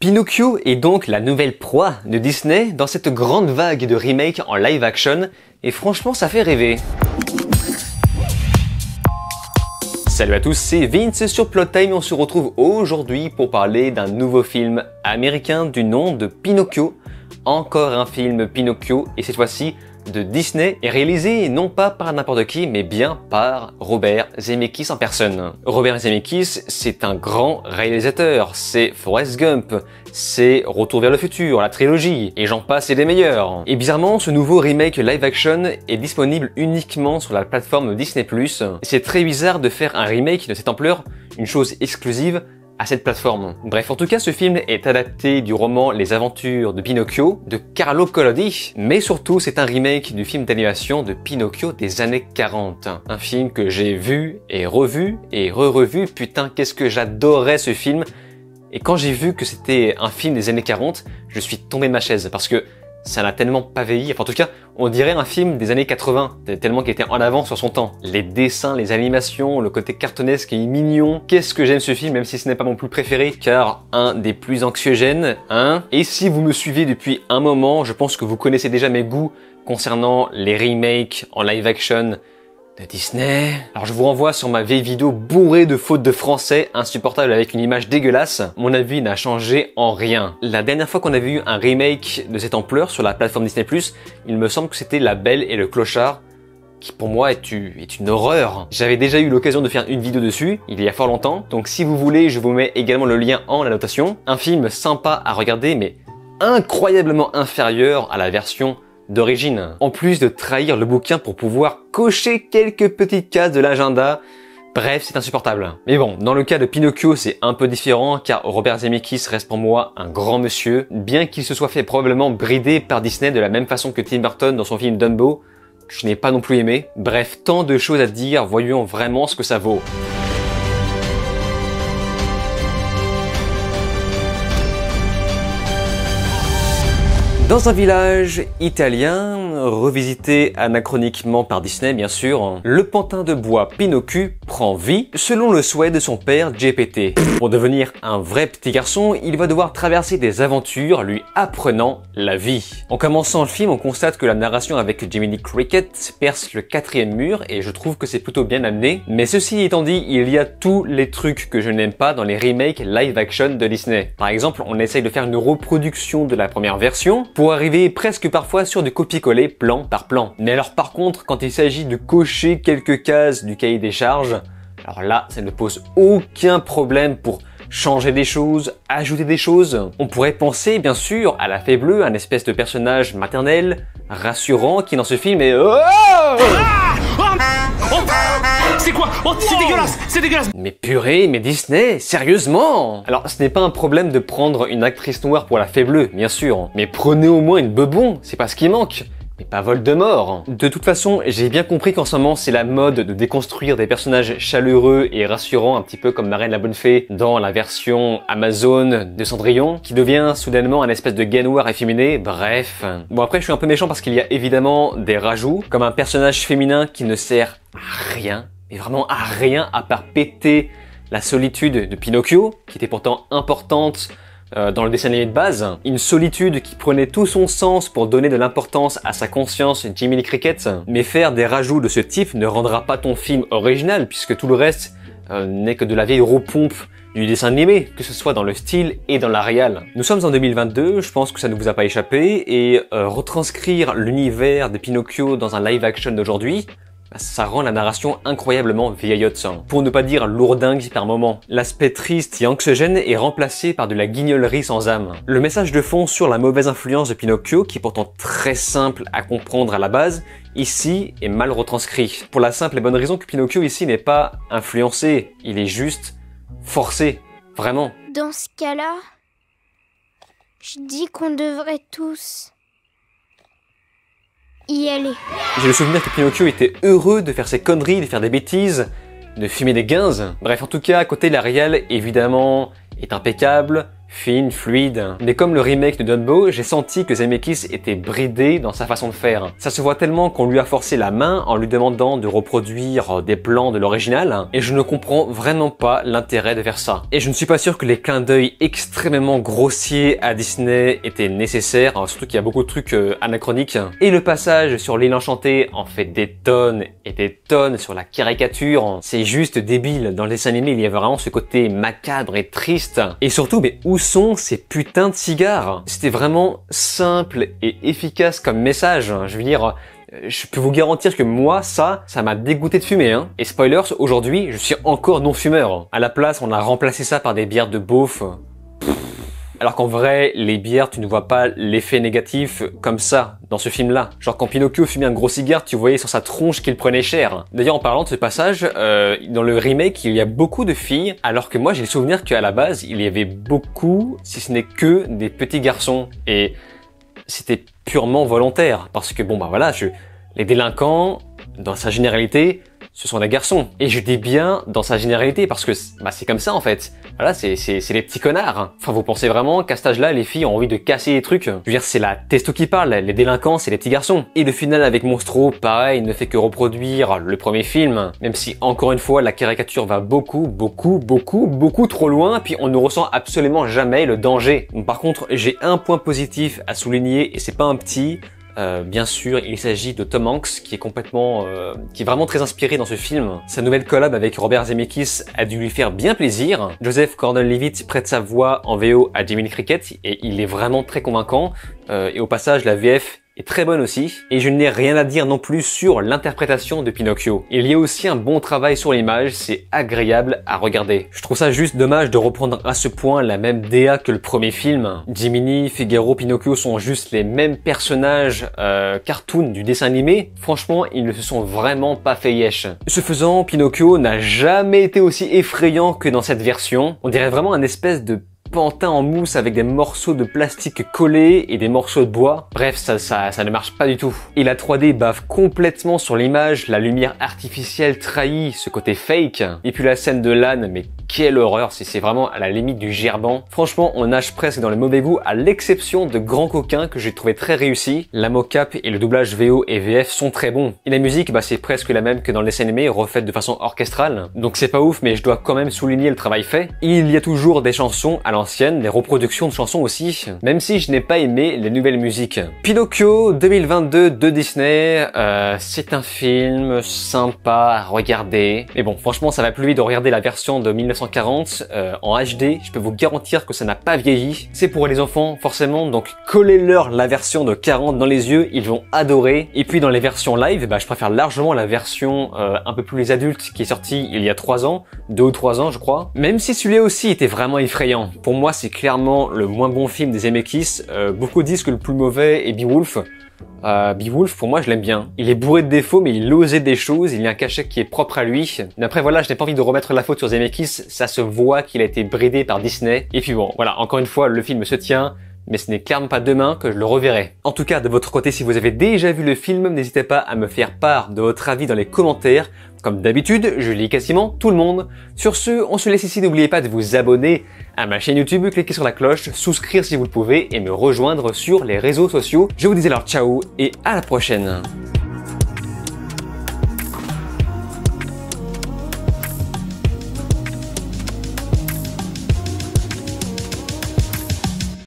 Pinocchio est donc la nouvelle proie de Disney dans cette grande vague de remakes en live action, et franchement ça fait rêver. Salut à tous, c'est Vince sur Plot Time et on se retrouve aujourd'hui pour parler d'un nouveau film américain du nom de Pinocchio. Encore un film Pinocchio et cette fois-ci de Disney est réalisé non pas par n'importe qui mais bien par Robert Zemeckis en personne. Robert Zemeckis, c'est un grand réalisateur, c'est Forrest Gump, c'est Retour vers le futur, la trilogie, et j'en passe et des meilleurs. Et bizarrement, ce nouveau remake live action est disponible uniquement sur la plateforme Disney+. C'est très bizarre de faire un remake de cette ampleur, une chose exclusive à cette plateforme. Bref, en tout cas, ce film est adapté du roman Les Aventures de Pinocchio de Carlo Collodi, mais surtout c'est un remake du film d'animation de Pinocchio des années 40. Un film que j'ai vu et revu et re-revu, putain qu'est-ce que j'adorais ce film. Et quand j'ai vu que c'était un film des années 40, je suis tombé de ma chaise parce que ça n'a tellement pas vieilli, enfin en tout cas, on dirait un film des années 80, tellement qu'il était en avance sur son temps. Les dessins, les animations, le côté cartoonesque et mignon. Qu'est-ce que j'aime ce film, même si ce n'est pas mon plus préféré, car un des plus anxiogènes, hein. Et si vous me suivez depuis un moment, je pense que vous connaissez déjà mes goûts concernant les remakes en live action de Disney. Alors je vous renvoie sur ma vieille vidéo bourrée de fautes de français insupportables avec une image dégueulasse. Mon avis n'a changé en rien. La dernière fois qu'on avait eu un remake de cette ampleur sur la plateforme Disney+, il me semble que c'était La Belle et le Clochard, qui pour moi est une horreur. J'avais déjà eu l'occasion de faire une vidéo dessus, il y a fort longtemps, donc si vous voulez, je vous mets également le lien en annotation. Un film sympa à regarder, mais incroyablement inférieur à la version d'origine. En plus de trahir le bouquin pour pouvoir cocher quelques petites cases de l'agenda, bref, c'est insupportable. Mais bon, dans le cas de Pinocchio, c'est un peu différent car Robert Zemeckis reste pour moi un grand monsieur, bien qu'il se soit fait probablement brider par Disney de la même façon que Tim Burton dans son film Dumbo, que je n'ai pas non plus aimé. Bref, tant de choses à dire, voyons vraiment ce que ça vaut. Dans un village italien, revisité anachroniquement par Disney bien sûr, le pantin de bois Pinocchio prend vie selon le souhait de son père Geppetto. Pour devenir un vrai petit garçon, il va devoir traverser des aventures lui apprenant la vie. En commençant le film, on constate que la narration avec Jiminy Cricket perce le quatrième mur et je trouve que c'est plutôt bien amené. Mais ceci étant dit, il y a tous les trucs que je n'aime pas dans les remakes live action de Disney. Par exemple, on essaye de faire une reproduction de la première version pour arriver presque parfois sur du copier-coller plan par plan. Mais alors par contre, quand il s'agit de cocher quelques cases du cahier des charges, alors là, ça ne pose aucun problème pour changer des choses, ajouter des choses. On pourrait penser bien sûr à la Fée Bleue, un espèce de personnage maternel, rassurant, qui dans ce film est... C'est quoi? Oh, c'est dégueulasse! C'est dégueulasse! Mais purée, mais Disney, sérieusement! Alors, ce n'est pas un problème de prendre une actrice noire pour la Fée Bleue, bien sûr. Mais prenez au moins une bebon, c'est pas ce qui manque. Mais pas Voldemort. De toute façon, j'ai bien compris qu'en ce moment, c'est la mode de déconstruire des personnages chaleureux et rassurants, un petit peu comme Marraine la Bonne Fée dans la version Amazon de Cendrillon, qui devient soudainement un espèce de gars noir efféminé, bref. Bon après, je suis un peu méchant parce qu'il y a évidemment des rajouts, comme un personnage féminin qui ne sert à rien, mais vraiment à rien à part péter la solitude de Pinocchio, qui était pourtant importante dans le dessin animé de base. Une solitude qui prenait tout son sens pour donner de l'importance à sa conscience Jiminy Cricket. Mais faire des rajouts de ce type ne rendra pas ton film original, puisque tout le reste n'est que de la vieille repompe du dessin animé, que ce soit dans le style et dans la réal. Nous sommes en 2022, je pense que ça ne vous a pas échappé, et retranscrire l'univers de Pinocchio dans un live action d'aujourd'hui, ça rend la narration incroyablement vieillotte, pour ne pas dire lourdingue par moment. L'aspect triste et anxiogène est remplacé par de la guignolerie sans âme. Le message de fond sur la mauvaise influence de Pinocchio, qui est pourtant très simple à comprendre à la base, ici est mal retranscrit. Pour la simple et bonne raison que Pinocchio ici n'est pas influencé, il est juste forcé, vraiment. Dans ce cas-là, je dis qu'on devrait tous y aller. J'ai le souvenir que Pinocchio était heureux de faire ses conneries, de faire des bêtises, de fumer des guinzes. Bref, en tout cas, à côté, la réal, évidemment, est impeccable, fine, fluide. Mais comme le remake de Dumbo, j'ai senti que Zemeckis était bridé dans sa façon de faire. Ça se voit tellement qu'on lui a forcé la main en lui demandant de reproduire des plans de l'original, et je ne comprends vraiment pas l'intérêt de faire ça. Et je ne suis pas sûr que les clins d'œil extrêmement grossiers à Disney étaient nécessaires, surtout qu'il y a beaucoup de trucs anachroniques. Et le passage sur l'île enchantée en fait des tonnes et des tonnes sur la caricature. C'est juste débile. Dans le dessin animé, il y a vraiment ce côté macabre et triste. Et surtout, mais où sont ces putains de cigares? C'était vraiment simple et efficace comme message. Je veux dire, je peux vous garantir que moi, ça m'a dégoûté de fumer, hein. Et spoilers, aujourd'hui, je suis encore non-fumeur. À la place, on a remplacé ça par des bières de beauf. Alors qu'en vrai, les bières, tu ne vois pas l'effet négatif comme ça dans ce film-là. Genre quand Pinocchio fumait un gros cigare, tu voyais sur sa tronche qu'il prenait cher. D'ailleurs, en parlant de ce passage, dans le remake, il y a beaucoup de filles, alors que moi, j'ai le souvenir qu'à la base, il y avait beaucoup, si ce n'est que des petits garçons. Et c'était purement volontaire, parce que bon, bah voilà, les délinquants, dans sa généralité, ce sont des garçons. Et je dis bien dans sa généralité parce que bah, c'est comme ça en fait. Voilà, c'est les petits connards. Enfin, vous pensez vraiment qu'à cet âge-là, les filles ont envie de casser les trucs? Je veux dire, c'est la testo qui parle. Les délinquants, c'est les petits garçons. Et le final avec Monstro, pareil, ne fait que reproduire le premier film. Même si, encore une fois, la caricature va beaucoup trop loin. Puis on ne ressent absolument jamais le danger. Par contre, j'ai un point positif à souligner et c'est pas un petit. Bien sûr, il s'agit de Tom Hanks qui est vraiment très inspiré dans ce film. Sa nouvelle collab avec Robert Zemeckis a dû lui faire bien plaisir. Joseph Gordon-Levitt prête sa voix en VO à Jiminy Cricket et il est vraiment très convaincant. Et au passage, la VF est très bonne aussi. Et je n'ai rien à dire non plus sur l'interprétation de Pinocchio. Il y a aussi un bon travail sur l'image, c'est agréable à regarder. Je trouve ça juste dommage de reprendre à ce point la même DA que le premier film. Jiminy, Figaro, Pinocchio sont juste les mêmes personnages cartoon du dessin animé. Franchement, ils ne se sont vraiment pas fait yesh. Ce faisant, Pinocchio n'a jamais été aussi effrayant que dans cette version. On dirait vraiment un espèce de pantin en mousse avec des morceaux de plastique collés et des morceaux de bois. Bref, ça ne marche pas du tout. Et la 3D bave complètement sur l'image, la lumière artificielle trahit ce côté fake. Et puis la scène de l'âne, mais quelle horreur, c'est vraiment à la limite du gerbant. Franchement, on nage presque dans le mauvais goût à l'exception de Grand Coquin que j'ai trouvé très réussi. La mocap et le doublage VO et VF sont très bons. Et la musique, bah c'est presque la même que dans le dessin animé, refaite de façon orchestrale. Donc c'est pas ouf, mais je dois quand même souligner le travail fait. Il y a toujours des chansons à l'ancienne, des reproductions de chansons aussi, même si je n'ai pas aimé les nouvelles musiques. Pinocchio 2022 de Disney, c'est un film sympa à regarder. Mais bon, franchement, ça va plus vite de regarder la version de 1940 en HD. Je peux vous garantir que ça n'a pas vieilli. C'est pour les enfants, forcément, donc collez-leur la version de 40 dans les yeux, ils vont adorer. Et puis dans les versions live, bah, je préfère largement la version un peu plus adulte qui est sortie il y a 3 ans, 2 ou 3 ans je crois. Même si celui-là aussi était vraiment effrayant. Pour moi, c'est clairement le moins bon film des Zemeckis. Beaucoup disent que le plus mauvais est Beowulf. Beowulf, pour moi, je l'aime bien. Il est bourré de défauts, mais il osait des choses, il y a un cachet qui est propre à lui. Mais après, voilà, je n'ai pas envie de remettre la faute sur Zemeckis, ça se voit qu'il a été bridé par Disney. Et puis bon, voilà, encore une fois, le film se tient, mais ce n'est clairement pas demain que je le reverrai. En tout cas, de votre côté, si vous avez déjà vu le film, n'hésitez pas à me faire part de votre avis dans les commentaires. Comme d'habitude, je lis quasiment tout le monde. Sur ce, on se laisse ici. N'oubliez pas de vous abonner à ma chaîne YouTube, cliquez sur la cloche, souscrire si vous le pouvez et me rejoindre sur les réseaux sociaux. Je vous dis alors ciao et à la prochaine.